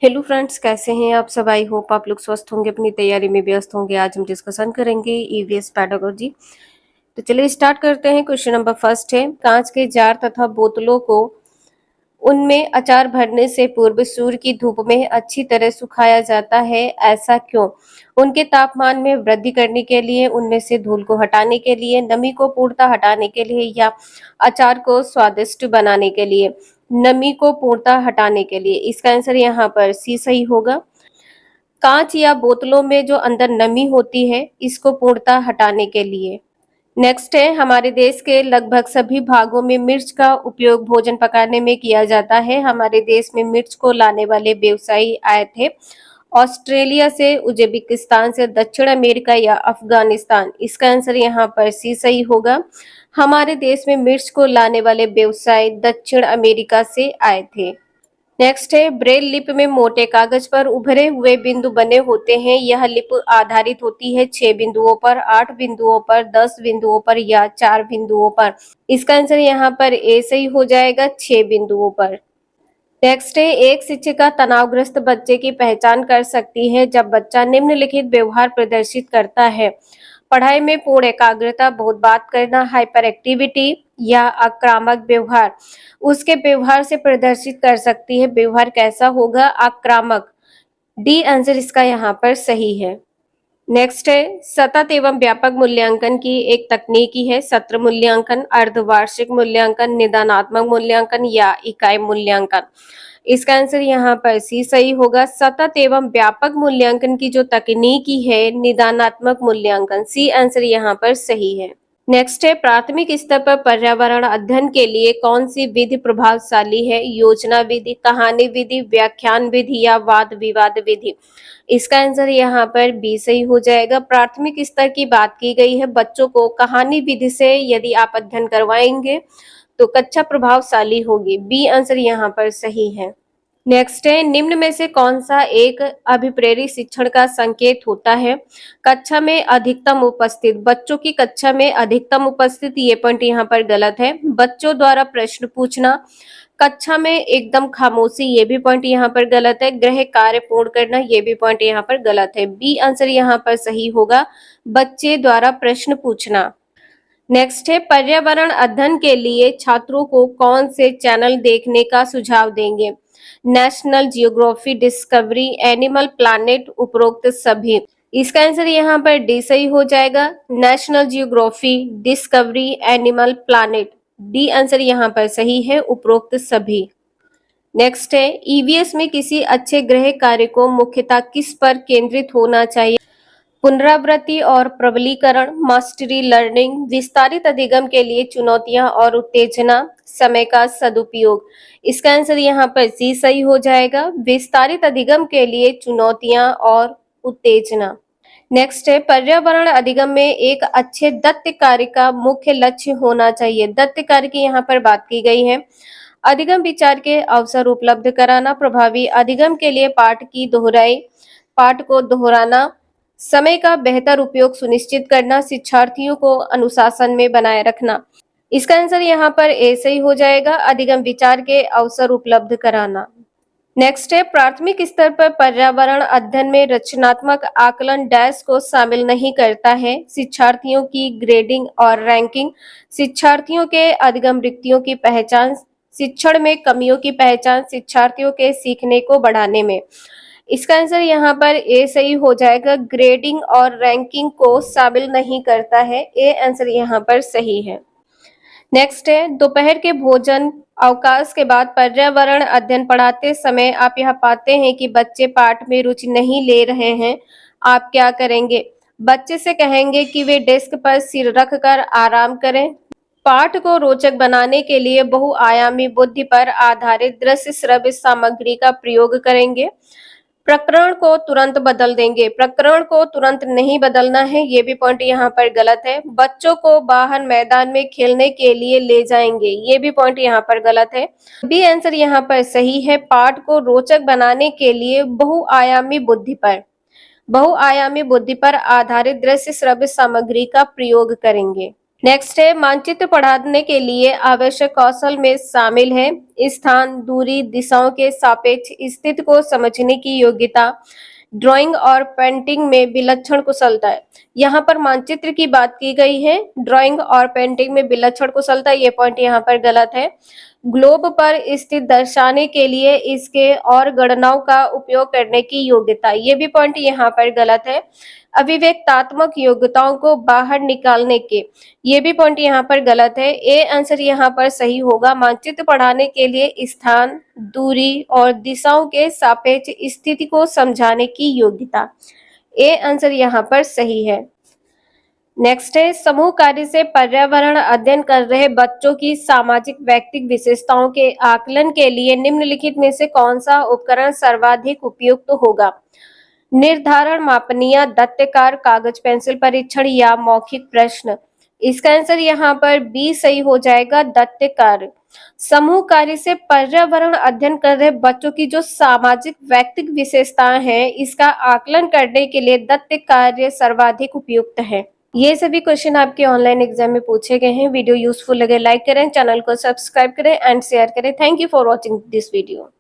Hello friends, कैसे हैं आप सब। आई होप आप लोग स्वस्थ होंगे, अपनी तैयारी में व्यस्त होंगे। आज हम डिस्कशन करेंगे ईवीएस पेडागोजी। तो चलिए स्टार्ट करते हैं। क्वेश्चन नंबर फर्स्ट है, कांच के जार तथा बोतलों को उनमें अचार भरने से पूर्व सूर्य की धूप में अच्छी तरह सुखाया जाता है, ऐसा क्यों? उनके तापमान में वृद्धि करने के लिए, उनमें से धूल को हटाने के लिए, नमी को पूर्णतः हटाने के लिए, या अचार को स्वादिष्ट बनाने के लिए? नमी को पूर्णतः हटाने के लिए। इसका आंसर यहाँ पर सी सही होगा। कांच या बोतलों में जो अंदर नमी होती है, इसको पूर्णतः हटाने के लिए। नेक्स्ट है, हमारे देश के लगभग सभी भागों में मिर्च का उपयोग भोजन पकाने में किया जाता है। हमारे देश में मिर्च को लाने वाले व्यवसायी आए थे ऑस्ट्रेलिया से, उज्बेकिस्तान से, दक्षिण अमेरिका या अफगानिस्तान। इसका आंसर यहाँ पर सी सही होगा। हमारे देश में मिर्च को लाने वाले व्यवसायी दक्षिण अमेरिका से आए थे। नेक्स्ट है, ब्रेल लिप में मोटे कागज पर उभरे हुए बिंदु बने होते हैं। यह लिप आधारित होती है 6 बिंदुओं पर, 8 बिंदुओं पर, 10 बिंदुओं पर या 4 बिंदुओं पर। इसका आंसर यहाँ पर ए सही हो जाएगा, 6 बिंदुओं पर। नेक्स्ट है, एक शिक्षिका तनावग्रस्त बच्चे की पहचान कर सकती है जब बच्चा निम्नलिखित व्यवहार प्रदर्शित करता है। पढ़ाई में पूर्ण एकाग्रता, बहुत बात करना, हाइपर एक्टिविटी या आक्रामक व्यवहार। उसके व्यवहार से प्रदर्शित कर सकती है। व्यवहार कैसा होगा? आक्रामक। डी आंसर इसका यहाँ पर सही है। नेक्स्ट है, सतत एवं व्यापक मूल्यांकन की एक तकनीकी है सत्र मूल्यांकन, अर्धवार्षिक मूल्यांकन, निदानात्मक मूल्यांकन या इकाई मूल्यांकन। इसका आंसर यहाँ पर सी सही होगा। सतत एवं व्यापक मूल्यांकन की जो तकनीकी है निदानात्मक मूल्यांकन। सी आंसर यहाँ पर सही है। नेक्स्ट है, प्राथमिक स्तर पर पर्यावरण अध्ययन के लिए कौन सी विधि प्रभावशाली है? योजना विधि, कहानी विधि, व्याख्यान विधि या वाद विवाद विधि। इसका आंसर यहाँ पर बी सही हो जाएगा। प्राथमिक स्तर की बात की गई है। बच्चों को कहानी विधि से यदि आप अध्ययन करवाएंगे तो कक्षा प्रभावशाली होगी। बी आंसर यहाँ पर सही है। नेक्स्ट है, निम्न में से कौन सा एक अभिप्रेरित शिक्षण का संकेत होता है? कक्षा में अधिकतम उपस्थित, बच्चों की कक्षा में अधिकतम उपस्थित, ये पॉइंट यहाँ पर गलत है। बच्चों द्वारा प्रश्न पूछना, कक्षा में एकदम खामोशी, ये भी पॉइंट यहाँ पर गलत है। गृह कार्य पूर्ण करना, ये भी पॉइंट यहाँ पर गलत है। बी आंसर यहाँ पर सही होगा, बच्चे द्वारा प्रश्न पूछना। नेक्स्ट है, पर्यावरण अध्ययन के लिए छात्रों को कौन से चैनल देखने का सुझाव देंगे? National geography, discovery, animal planet, उपरोक्त सभी। इसका आंसर यहाँ पर डी सही हो जाएगा। National geography, discovery, animal planet. D answer यहाँ पर सही है, उपरोक्त सभी। नेक्स्ट है, ईवीएस में किसी अच्छे गृह कार्य को मुख्यतः किस पर केंद्रित होना चाहिए? पुनरावृत्ति और प्रबलीकरण, मास्टरी लर्निंग, विस्तारित अधिगम के लिए चुनौतियां और उत्तेजना, समय का सदुपयोग। इसका आंसर यहाँ पर सी सही हो जाएगा। विस्तारित अधिगम के लिए चुनौतियां और उत्तेजना। नेक्स्ट है, पर्यावरण अधिगम में एक अच्छे दत्त कार्य का मुख्य लक्ष्य होना चाहिए। दत्त कार्य की यहाँ पर बात की गई है। अधिगम विचार के अवसर उपलब्ध कराना, प्रभावी अधिगम के लिए पाठ को दोहराना, समय का बेहतर उपयोग सुनिश्चित करना, शिक्षार्थियों को अनुशासन में बनाए रखना। इसका आंसर यहाँ पर ए सही हो जाएगा, अधिगम विचार के अवसर उपलब्ध कराना। नेक्स्ट है, प्राथमिक स्तर पर पर्यावरण अध्ययन में रचनात्मक आकलन डैश को शामिल नहीं करता है। शिक्षार्थियों की ग्रेडिंग और रैंकिंग, शिक्षार्थियों के अधिगम रिक्तियों की पहचान, शिक्षण में कमियों की पहचान, शिक्षार्थियों के सीखने को बढ़ाने में। इसका आंसर यहाँ पर ए सही हो जाएगा। ग्रेडिंग और रैंकिंग को शामिल नहीं करता है। ए आंसर यहाँ पर सही है। नेक्स्ट है, दोपहर के भोजन अवकाश के बाद पर्यावरण अध्ययन पढ़ाते समय आप यह पाते हैं कि बच्चे पाठ में रुचि नहीं ले रहे हैं, आप क्या करेंगे? बच्चे से कहेंगे कि वे डेस्क पर सिर रखकर आराम करें। पाठ को रोचक बनाने के लिए बहुआयामी बुद्धि पर आधारित दृश्य श्रव्य सामग्री का प्रयोग करेंगे। प्रकरण को तुरंत बदल देंगे। प्रकरण को तुरंत नहीं बदलना है, ये भी पॉइंट यहाँ पर गलत है। बच्चों को बाहर मैदान में खेलने के लिए ले जाएंगे, ये भी पॉइंट यहाँ पर गलत है। बी आंसर यहाँ पर सही है। पाठ को रोचक बनाने के लिए बहुआयामी बुद्धि पर आधारित दृश्य श्रव्य सामग्री का प्रयोग करेंगे। नेक्स्ट है मानचित्र पढ़ाने के लिए आवश्यक कौशल में शामिल है स्थान, दूरी, दिशाओं के सापेक्ष स्थिति को समझने की योग्यता, ड्राइंग और पेंटिंग में विलक्षण कुशलता है। यहाँ पर मानचित्र की बात की गई है, ड्राइंग और पेंटिंग में विलक्षण कुशलता, ये पॉइंट यहाँ पर गलत है। ग्लोब पर स्थित दर्शाने के लिए इसके और गणनाओं का उपयोग करने की योग्यता, ये भी पॉइंट यहाँ पर गलत है। अभिव्यक्तात्मक योग्यताओं को बाहर निकालने के, ये भी पॉइंट यहाँ पर गलत है। ए आंसर यहाँ पर सही होगा। मानचित्र पढ़ाने के लिए स्थान, दूरी और दिशाओं के सापेक्ष स्थिति को समझाने की योग्यता, ए आंसर यहाँ पर सही है। नेक्स्ट है समूह कार्य से पर्यावरण अध्ययन कर रहे बच्चों की सामाजिक व्यक्तिक विशेषताओं के आकलन के लिए निम्नलिखित में से कौन सा उपकरण सर्वाधिक उपयुक्त होगा? निर्धारण मापनीय, दत्तकार, कागज पेंसिल परीक्षण या मौखिक प्रश्न। इसका आंसर यहाँ पर बी सही हो जाएगा, दत्तकार। समूह कार्य से पर्यावरण अध्ययन कर रहे बच्चों की जो सामाजिक व्यक्तिक विशेषताएं हैं, इसका आकलन करने के लिए दत्त कार्य सर्वाधिक उपयुक्त है। ये सभी क्वेश्चन आपके ऑनलाइन एग्जाम में पूछे गए हैं। वीडियो यूजफुल लगे लाइक करें, चैनल को सब्सक्राइब करें एंड शेयर करें। Thank you for watching this video.